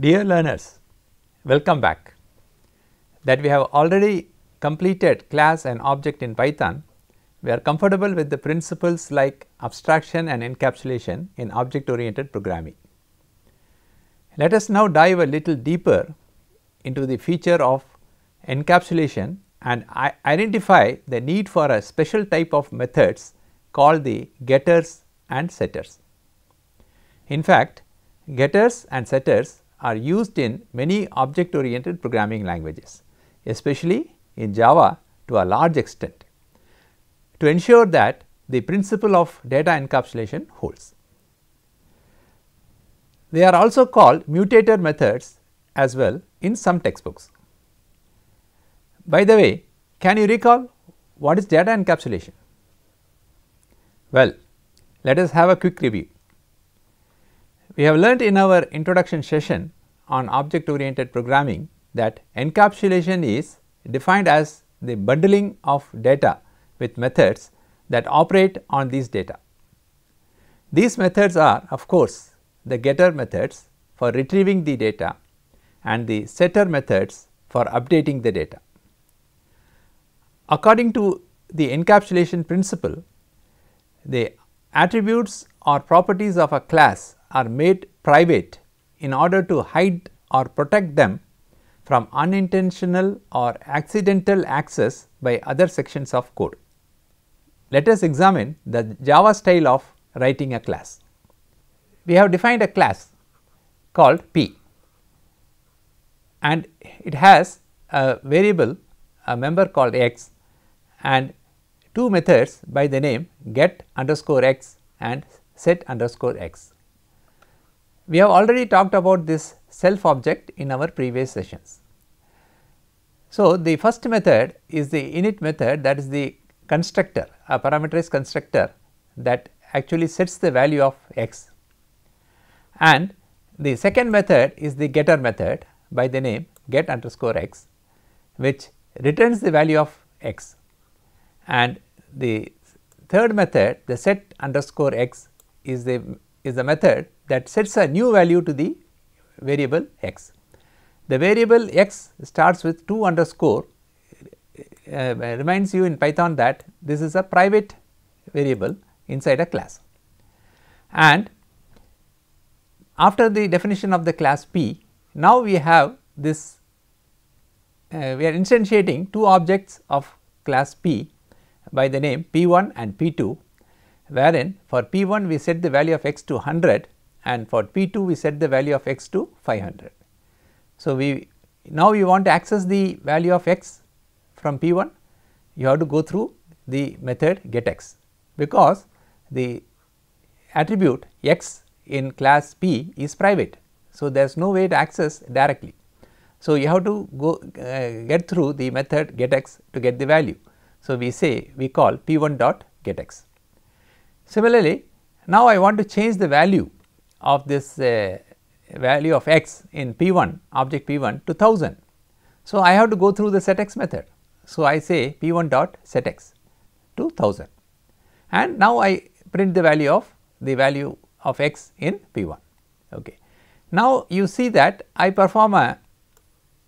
Dear learners, welcome back. That we have already completed class and object in Python, we are comfortable with the principles like abstraction and encapsulation in object oriented programming. Let us now dive a little deeper into the feature of encapsulation and identify the need for a special type of methods called the getters and setters. In fact, getters and setters are used in many object oriented programming languages, especially in Java to a large extent, to ensure that the principle of data encapsulation holds. They are also called mutator methods as well in some textbooks. By the way, can you recall what is data encapsulation? Well, let us have a quick review. We have learnt in our introduction session on object oriented programming that encapsulation is defined as the bundling of data with methods that operate on these data. These methods are of course the getter methods for retrieving the data and the setter methods for updating the data. According to the encapsulation principle, the attributes or properties of a class are made private in order to hide or protect them from unintentional or accidental access by other sections of code. Let us examine the Java style of writing a class. We have defined a class called P and it has a variable, a member called x, and two methods by the name get underscore x and set underscore x. We have already talked about this self object in our previous sessions. So, the first method is the init method, that is the constructor, a parameterized constructor that actually sets the value of x, and the second method is the getter method by the name get underscore x, which returns the value of x, and the third method, the set underscore x, is the method that sets a new value to the variable x. The variable x starts with 2 underscore, reminds you in Python that this is a private variable inside a class. And after the definition of the class P, now we have this, we are instantiating two objects of class P by the name P1 and P2, wherein for P1 we set the value of x to 100 and for P2 we set the value of x to 500. So, now we want to access the value of x from P1, you have to go through the method getX, because the attribute x in class P is private. So, there is no way to access directly. So, you have to go get through the method getX to get the value. So, we call P1 dot getX. Similarly, now I want to change the value of this value of x in P1, object P1 to 1000. So, I have to go through the setX method. So, I say P1 dot setX to 1000, and now I print the value of x in P1. Okay. Now, you see that I perform a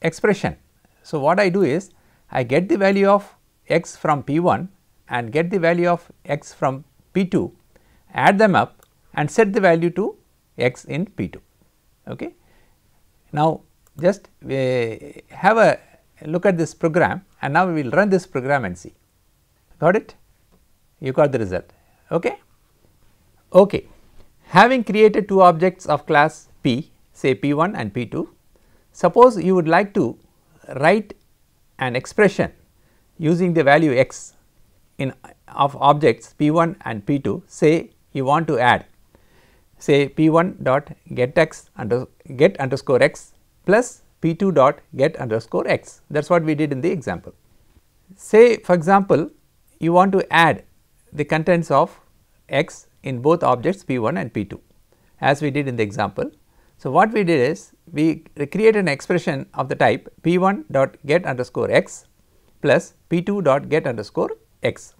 expression. So, what I do is I get the value of x from P1 and get the value of x from P2, add them up and set the value to x in P2. Okay. Now, just have a look at this program and now we will run this program and see. Got it? You got the result. Okay. Okay. Having created two objects of class P, say P1 and P2, suppose you would like to write an expression using the value x of objects P1 and P2. Say you want to add, say P1 dot get underscore x plus P2 dot get underscore x. That is what we did in the example. Say for example, you want to add the contents of x in both objects P1 and P2 as we did in the example. So, what we did is we created an expression of the type P1 dot get underscore x plus P2 dot get underscore x.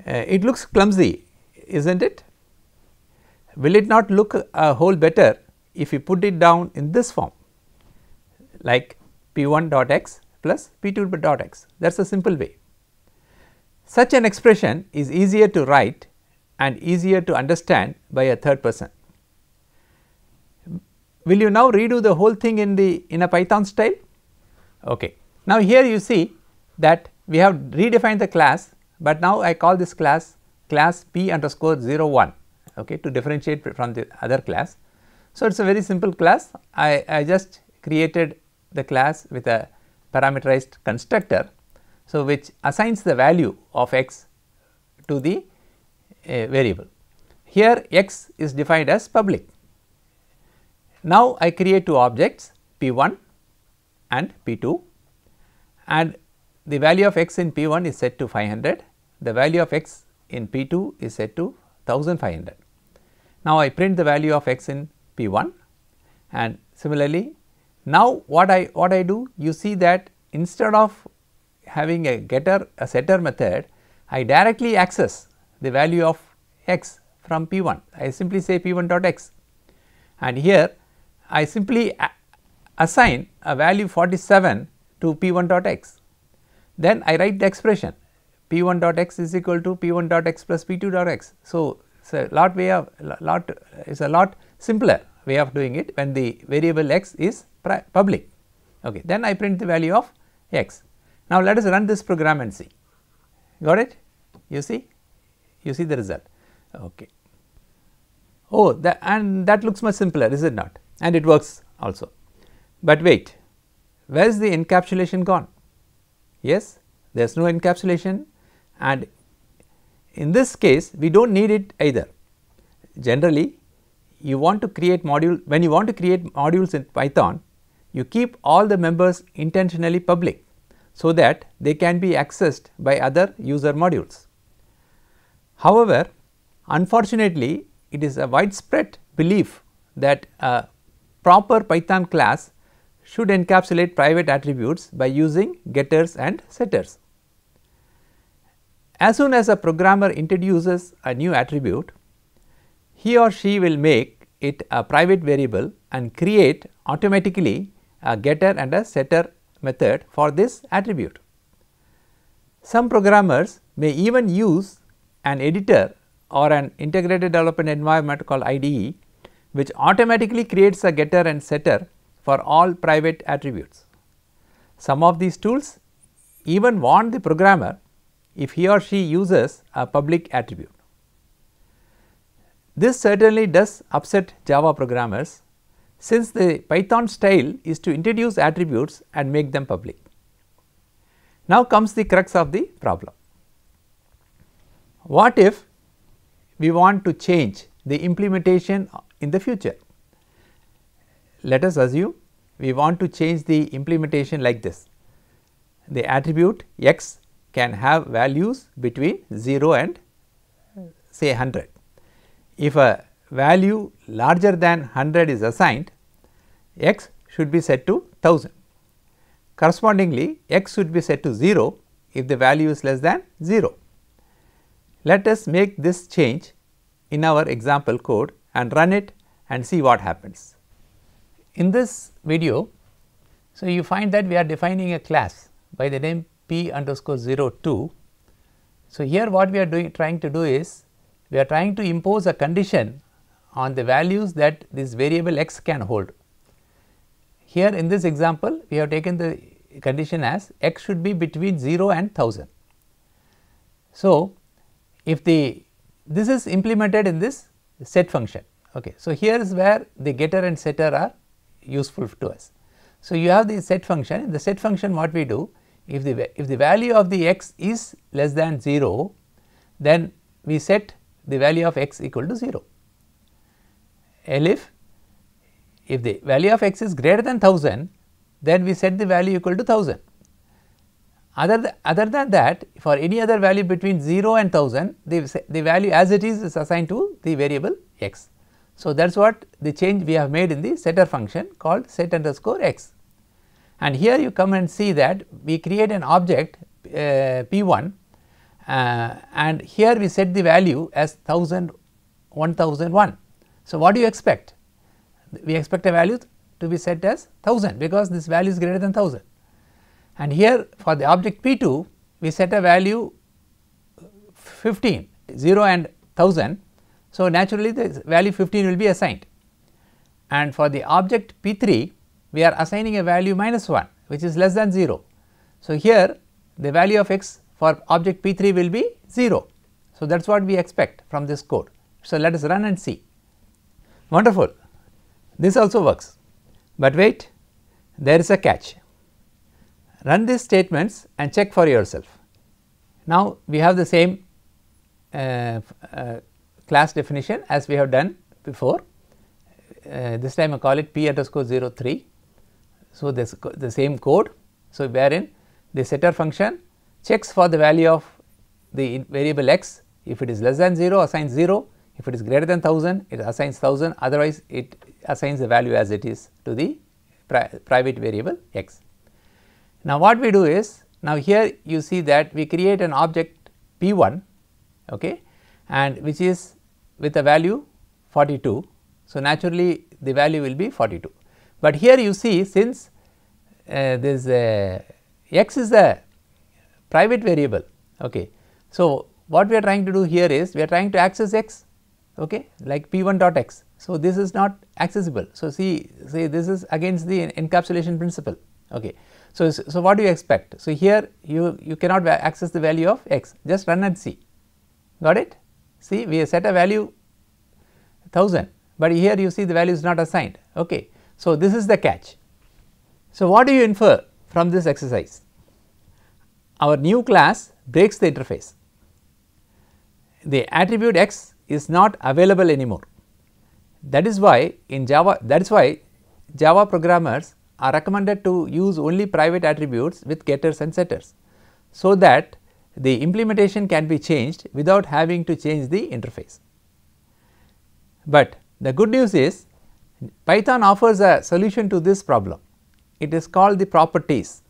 It looks clumsy, isn't it? Will it not look a whole better if you put it down in this form like p1 dot x plus p2 dot x, that is a simple way. Such an expression is easier to write and easier to understand by a third person. Will you now redo the whole thing in a Python style? Okay. Now, here you see that we have redefined the class, but now I call this class p underscore 01, okay, to differentiate from the other class. So, it is a very simple class. I just created the class with a parameterized constructor, so which assigns the value of x to the variable. Here x is defined as public. Now, I create two objects p1 and p2, and the value of x in p1 is set to 500, the value of x in p2 is set to 1500. Now, I print the value of x in p1, and similarly now what I do, you see that instead of having a getter a setter method, I directly access the value of x from p1. I simply say p1 dot x, and here I simply assign a value 47 to p1 dot x. Then I write the expression p1 dot x is equal to p1 dot x plus p2 dot x. So, it's a lot simpler way of doing it when the variable x is public. Okay. Then I print the value of x. Now, let us run this program and see. Got it? You see the result. Okay. Oh, that looks much simpler, is it not? And it works also. But wait, where is the encapsulation gone? Yes, there is no encapsulation, and in this case we do not need it either. Generally, you want to create module, when you want to create modules in Python, you keep all the members intentionally public, so that they can be accessed by other user modules. However, unfortunately, it is a widespread belief that a proper Python class should encapsulate private attributes by using getters and setters. As soon as a programmer introduces a new attribute, he or she will make it a private variable and create automatically a getter and a setter method for this attribute. Some programmers may even use an editor or an integrated development environment called IDE, which automatically creates a getter and setter for all private attributes. Some of these tools even warn the programmer if he or she uses a public attribute. This certainly does upset Java programmers, since the Python style is to introduce attributes and make them public. Now comes the crux of the problem. What if we want to change the implementation in the future? Let us assume we want to change the implementation like this. The attribute x can have values between 0 and say 100. If a value larger than 100 is assigned, x should be set to 1000. Correspondingly, x should be set to 0 if the value is less than 0. Let us make this change in our example code and run it and see what happens. In this video, so you find that we are defining a class by the name p underscore 02. So, here what we are trying to do is we are trying to impose a condition on the values that this variable x can hold. Here in this example, we have taken the condition as x should be between 0 and 1000. So, if this is implemented in this set function. Okay. So, here is where the getter and setter are useful to us. So, you have the set function. In the set function, what we do, if the value of the x is less than 0, then we set the value of x equal to 0. If the value of x is greater than 1000, then we set the value equal to 1000. Other than that, for any other value between 0 and 1000, the value as it is assigned to the variable x. So, that is what the change we have made in the setter function called set underscore x. And here you come and see that we create an object p1 and here we set the value as 1001. So, what do you expect? we expect a value to be set as 1000 because this value is greater than 1000. And here for the object P2 we set a value 15, 0 and 1000. So, naturally the value 15 will be assigned, and for the object P3 we are assigning a value -1 which is less than 0. So, here the value of x for object P3 will be 0. So, that is what we expect from this code. So, let us run and see. Wonderful, this also works, but wait, there is a catch. Run these statements and check for yourself. Now, we have the same class definition as we have done before. This time I call it P underscore 03. So, this the same code. So, wherein the setter function checks for the value of the variable x. If it is less than 0, assigns 0. If it is greater than 1000, it assigns 1000, otherwise it assigns the value as it is to the private variable x. Now, what we do is, now here you see that we create an object P1, okay, and which is with a value 42. So, naturally the value will be 42, but here you see, since this x is a private variable, okay. So, what we are trying to do here is we are trying to access x, okay, like P1 dot x. So, this is not accessible. So, see this is against the encapsulation principle, okay. So, what do you expect? So, here you cannot access the value of x, just run and see. Got it? See, we have set a value 1000, but here you see the value is not assigned, okay. So, this is the catch. So, what do you infer from this exercise? Our new class breaks the interface. The attribute x is not available anymore. That is why in Java, Java programmers are recommended to use only private attributes with getters and setters, so that the implementation can be changed without having to change the interface. But the good news is Python offers a solution to this problem. It is called the properties.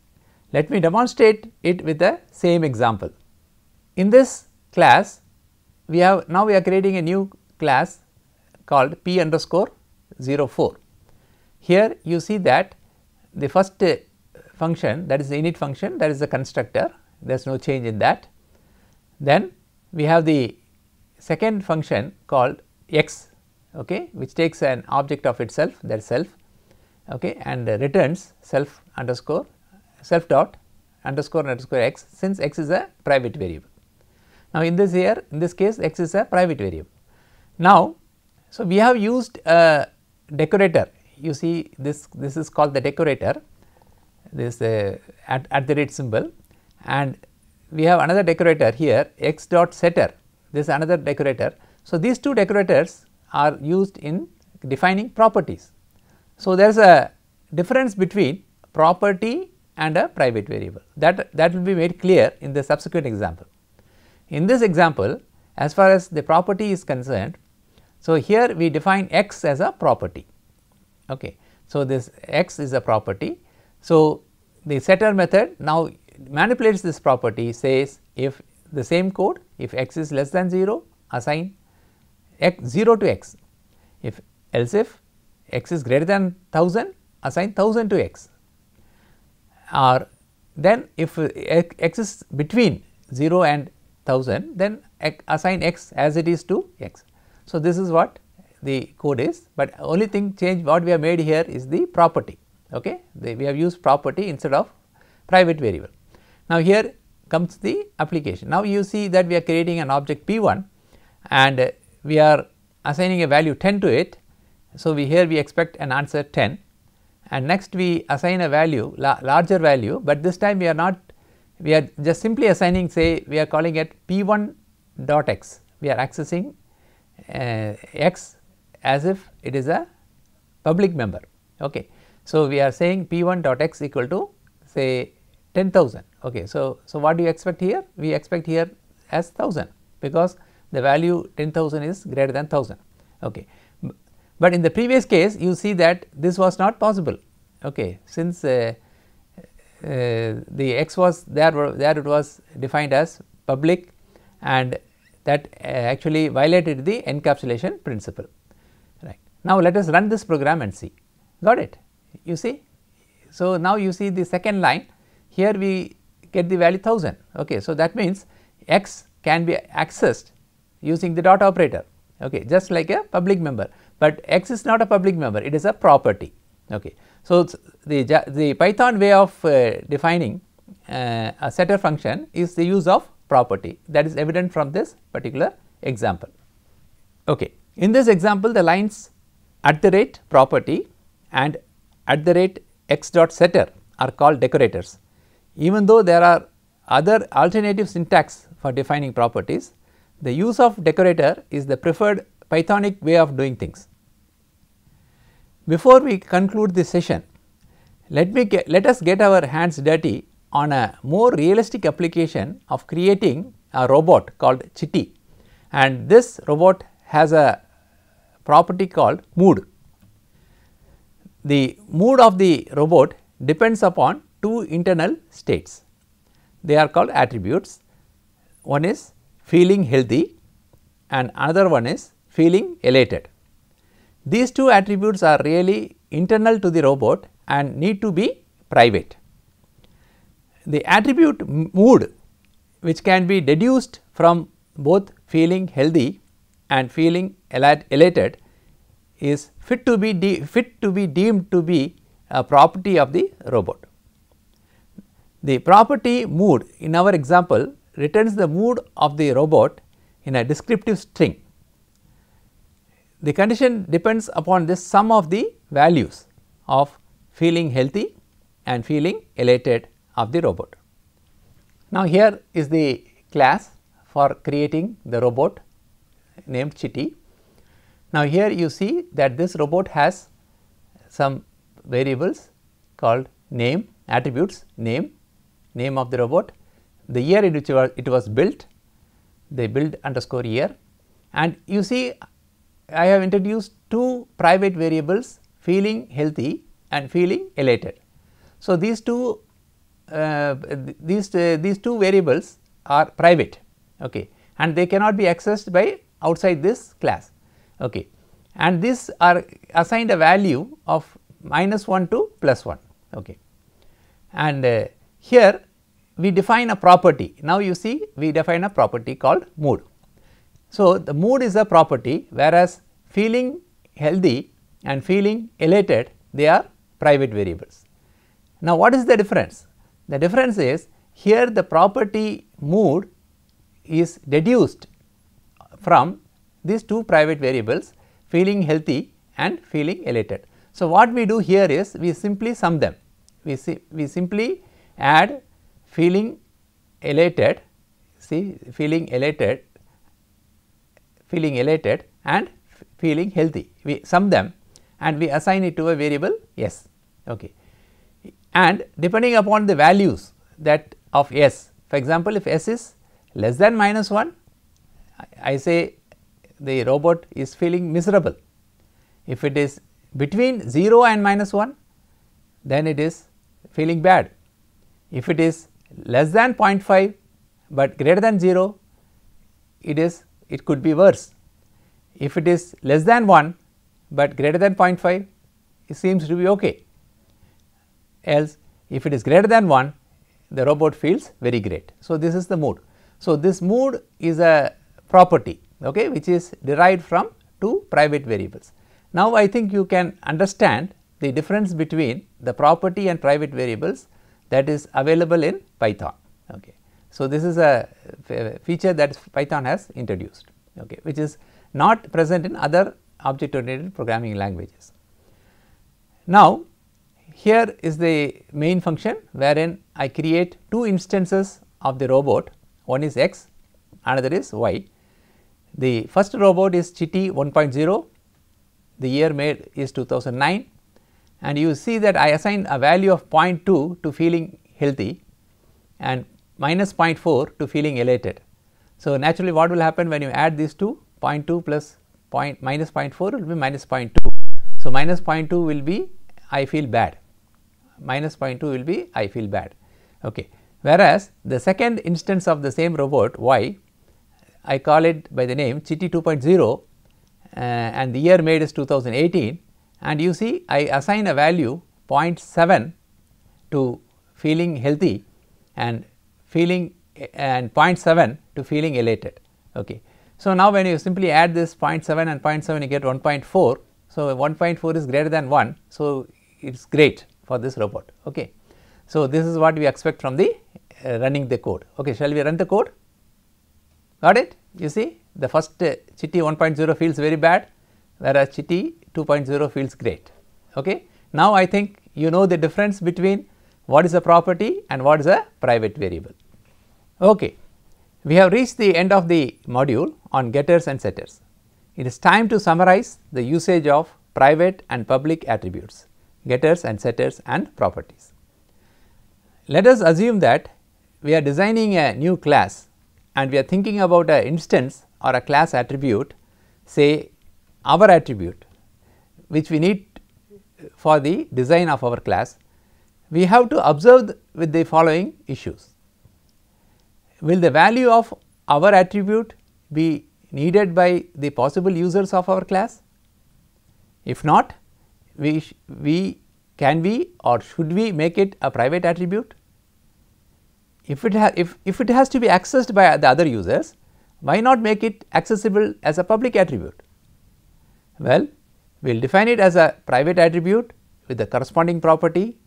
Let me demonstrate it with the same example. In this class we are creating a new class called P underscore 04. Here you see that the first function, that is the init function, that is the constructor, there is no change in that. Then we have the second function called x, okay, which takes an object of itself, that is self, okay, and returns self underscore self dot underscore x, since x is a private variable. Now, in this case x is a private variable. Now, so we have used a decorator. You see this is called the decorator, this at the rate symbol, and we have another decorator here, x dot setter, this is another decorator. So, these two decorators are used in defining properties. So, there is a difference between property and a private variable, that will be made clear in the subsequent example. In this example, as far as the property is concerned, so here we define x as a property, okay. So, this x is a property. So, the setter method now manipulates this property, says if the same code, if x is less than 0, assign x 0 to x, else if x is greater than 1000, assign 1000 to x, or then if x is between 0 and 1000, then assign x as it is to x. So, this is what the code is, but only thing change what we have made here is the property, okay. We have used property instead of private variable. Now, here comes the application. Now, you see that we are creating an object P1 and we are assigning a value 10 to it. So, here we expect an answer 10, and next we assign a value larger value, but this time we are just simply assigning, say we are calling it P1 dot x. We are accessing x as if it is a public member, okay. So, we are saying P1 dot x equal to say 10,000, okay. So, what do you expect here? We expect here as 1000 because the value 10,000 is greater than 1000, okay. But in the previous case you see that this was not possible, okay, since the x was there it was defined as public, and that actually violated the encapsulation principle, right. Now, let us run this program and see. Got it? You see? So, now you see the second line, here we get the value 1000. Okay. So, that means x can be accessed using the dot operator, okay, just like a public member, but x is not a public member, it is a property. Okay. So, the Python way of defining a setter function is the use of property, that is evident from this particular example. Okay. In this example, the lines @property and @x dot setter are called decorators. Even though there are other alternative syntax for defining properties, the use of decorator is the preferred Pythonic way of doing things. Before we conclude this session, let us get our hands dirty on a more realistic application of creating a robot called Chitty, and this robot has a property called mood. The mood of the robot depends upon two internal states. They are called attributes. One is feeling healthy and another one is feeling elated. These two attributes are really internal to the robot and need to be private. The attribute mood, which can be deduced from both feeling healthy and feeling elated, is fit to be deemed to be a property of the robot. The property mood in our example returns the mood of the robot in a descriptive string. The condition depends upon this sum of the values of feeling healthy and feeling elated of the robot. Now, here is the class for creating the robot named Chitty. Now, here you see that this robot has some variables called name, attributes, name of the robot, the year in which it was built, the build underscore year, and you see I have introduced two private variables, feeling healthy and feeling elated. So, these two variables are private, okay, and they cannot be accessed by outside this class, okay, and these are assigned a value of -1 to +1, okay, and here we define a property. Now, you see we define a property called mood. So, the mood is a property, whereas feeling healthy and feeling elated, they are private variables. Now, what is the difference? The difference is here the property mood is deduced from these two private variables, feeling healthy and feeling elated. So, what we do here is we simply sum them, we simply add feeling elated, see feeling elated and feeling healthy, we sum them and we assign it to a variable s, okay. And depending upon the values that of s, for example, if s is less than -1, I say the robot is feeling miserable. If it is between 0 and -1, then it is feeling bad. If it is less than 0.5 but greater than 0, it could be worse. If it is less than 1 but greater than 0.5, it seems to be okay. Else if it is greater than 1, the robot feels very great. So, this is the mood. So, this mood is a property, okay, which is derived from two private variables. Now, I think you can understand the difference between the property and private variables that is available in Python. Okay. So, this is a feature that Python has introduced, okay, which is not present in other object oriented programming languages. Now, here is the main function wherein I create two instances of the robot, one is x, another is y. The first robot is Chitty 1.0, the year made is 2009, and you see that I assign a value of 0.2 to feeling healthy and -0.4 to feeling elated. So, naturally what will happen when you add these two, 0.2 plus -0.4 will be -0.2. So, -0.2 will be I feel bad, -0.2 will be I feel bad. Okay. Whereas, the second instance of the same robot y, I call it by the name Chitty 2.0, and the year made is 2018, and you see I assign a value 0.7 to feeling healthy and 0.7 to feeling elated. Okay. So, now when you simply add this 0.7 and 0.7, you get 1.4. So, 1.4 is greater than 1. So, it is great for this robot. Okay. So, this is what we expect from the running the code. Okay. Shall we run the code? Got it? You see the first Chitti 1.0 feels very bad, whereas Chitti 2.0 feels great. Okay. Now, I think you know the difference between what is a property and what is a private variable. Okay. We have reached the end of the module on getters and setters. It is time to summarize the usage of private and public attributes, getters and setters and properties. Let us assume that we are designing a new class and we are thinking about an instance or a class attribute, say our attribute, which we need for the design of our class. We have to observe with the following issues. Will the value of our attribute be needed by the possible users of our class? If not, can we or should we make it a private attribute? If it has to be accessed by the other users, why not make it accessible as a public attribute? Well, we will define it as a private attribute with the corresponding property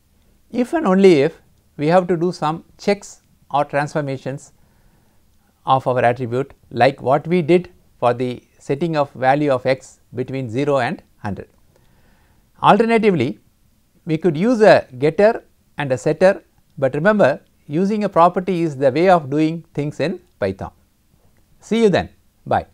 if and only if we have to do some checks or transformations of our attribute, like what we did for the setting of value of x between 0 and 100. Alternatively, we could use a getter and a setter, but remember, using a property is the way of doing things in Python. See you then. Bye.